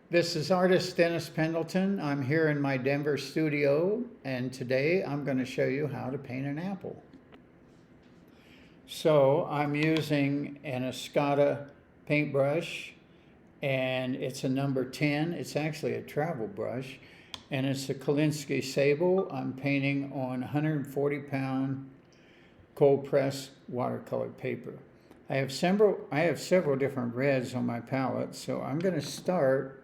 This is artist Dennis Pendleton. I'm here in my Denver studio, and today I'm going to show you how to paint an apple. So I'm using an Escada paintbrush, and it's a number 10. It's actually a travel brush, and it's a Kolinsky Sable. I'm painting on 140-pound cold press watercolor paper. I have several different reds on my palette, so I'm going to start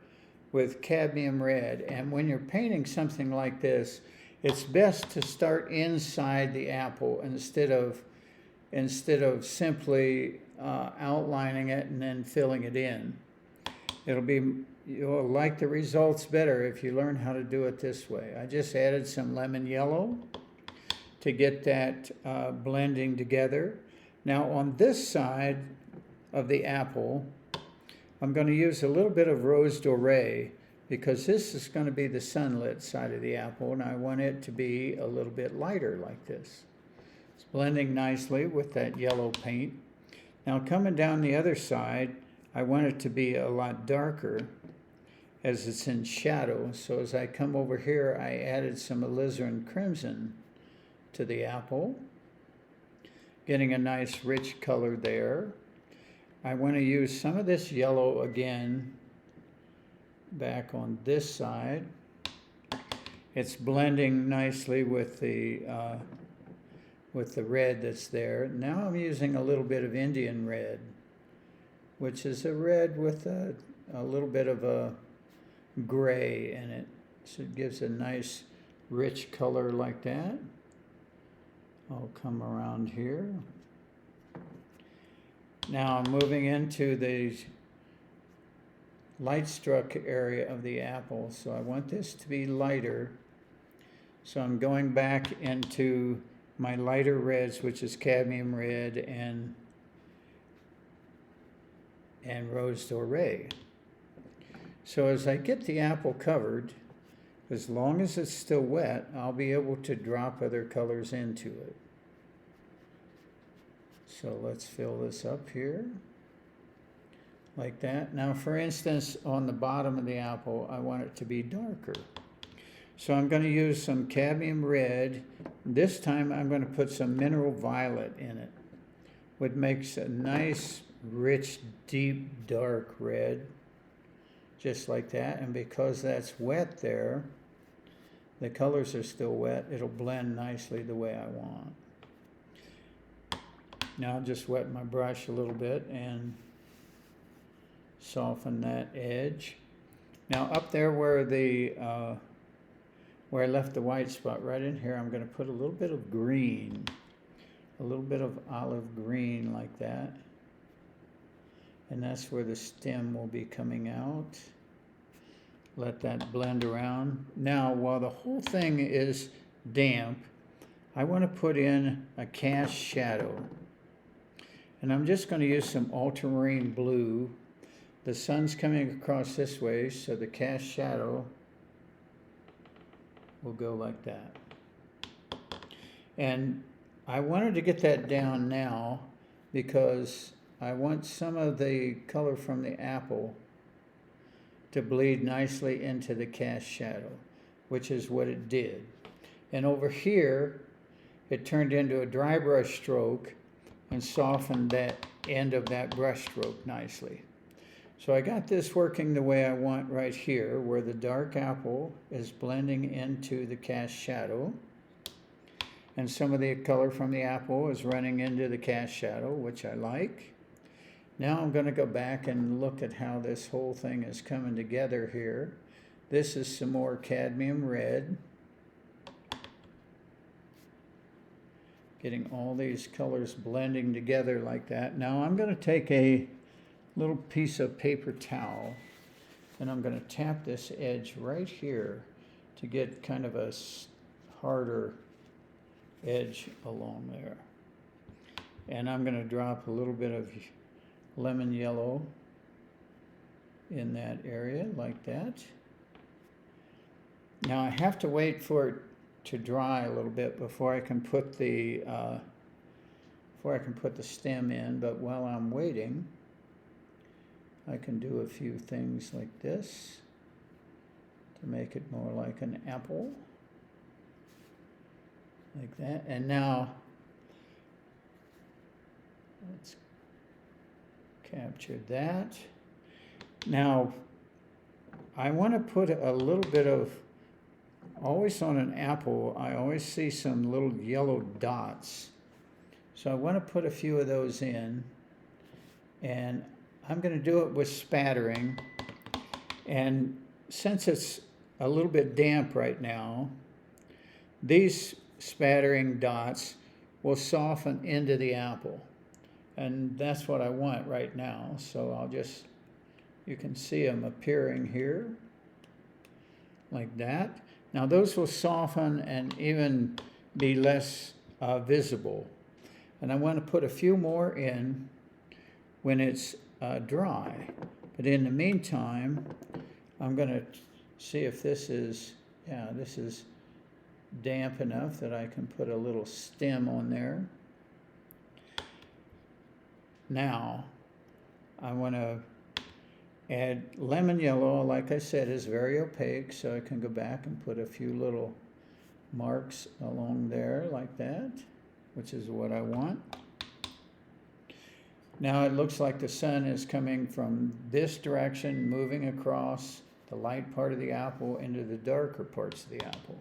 with cadmium red. And when you're painting something like this, it's best to start inside the apple instead of simply outlining it and then filling it in. You'll like the results better if you learn how to do it this way. I just added some lemon yellow to get that blending together. Now on this side of the apple, I'm going to use a little bit of rose doré because this is going to be the sunlit side of the apple, and I want it to be a little bit lighter like this. It's blending nicely with that yellow paint. Now coming down the other side, I want it to be a lot darker as it's in shadow. So as I come over here, I added some alizarin crimson to the apple, getting a nice rich color there. I want to use some of this yellow again back on this side. It's blending nicely with the red that's there. Now I'm using a little bit of Indian red, which is a red with a little bit of a gray in it. So it gives a nice rich color like that. I'll come around here. Now I'm moving into the light struck area of the apple. So I want this to be lighter. So I'm going back into my lighter reds, which is cadmium red and rose doré. So as I get the apple covered, as long as it's still wet, I'll be able to drop other colors into it. So let's fill this up here, like that. Now, for instance, on the bottom of the apple, I want it to be darker. So I'm going to use some cadmium red. This time I'm going to put some mineral violet in it, which makes a nice, rich, deep, dark red, just like that. And because that's wet there, the colors are still wet, it'll blend nicely the way I want. Now I'll just wet my brush a little bit and soften that edge. Now up there where I left the white spot right in here, I'm going to put a little bit of green, a little bit of olive green like that. And that's where the stem will be coming out. Let that blend around. Now, while the whole thing is damp, I want to put in a cast shadow. And I'm just going to use some ultramarine blue. The sun's coming across this way, so the cast shadow will go like that. And I wanted to get that down now because I want some of the color from the apple to bleed nicely into the cast shadow, which is what it did. And over here, it turned into a dry brush stroke and softened that end of that brush stroke nicely. So I got this working the way I want right here, where the dark apple is blending into the cast shadow, and some of the color from the apple is running into the cast shadow, which I like. Now I'm going to go back and look at how this whole thing is coming together here. This is some more cadmium red. Getting all these colors blending together like that. Now I'm going to take a little piece of paper towel and I'm going to tap this edge right here to get kind of a harder edge along there. And I'm going to drop a little bit of lemon yellow in that area like that. Now I have to wait for it to dry a little bit before I can put the stem in, but while I'm waiting, I can do a few things like this. to make it more like an apple. Like that. And now, let's capture that. Now, I want to put a little bit of, always on an apple, I always see some little yellow dots. So I want to put a few of those in. And I'm going to do it with spattering. And since it's a little bit damp right now, these spattering dots will soften into the apple. And that's what I want right now. So I'll just, you can see them appearing here, like that. Now those will soften and even be less visible. And I want to put a few more in when it's dry. But in the meantime, I'm going to see if this is, yeah, this is damp enough that I can put a little stem on there. Now, I want to add lemon yellow. Like I said, is very opaque, so I can go back and put a few little marks along there like that, which is what I want. Now it looks like the sun is coming from this direction, moving across the light part of the apple into the darker parts of the apple.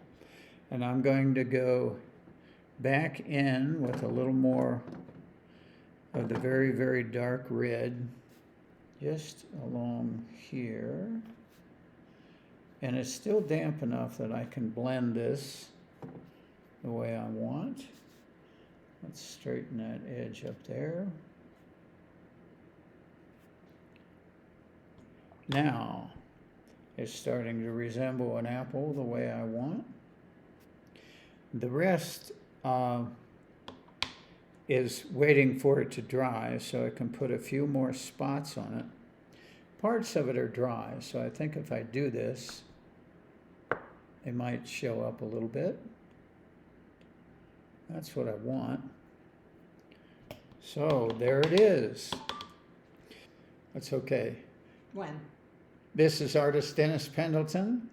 And I'm going to go back in with a little more of the very, very dark red, just along here. And it's still damp enough that I can blend this the way I want. Let's straighten that edge up there. Now, it's starting to resemble an apple the way I want. The rest is waiting for it to dry so I can put a few more spots on it. Parts of it are dry, so I think if I do this, they might show up a little bit. That's what I want. So there it is. That's okay. When? This is artist Dennis Pendleton.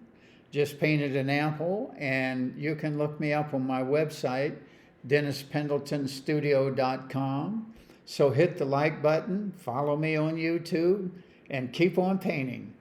Just painted an apple, and you can look me up on my website, DennisPendletonStudio.com. So hit the like button, follow me on YouTube, and keep on painting.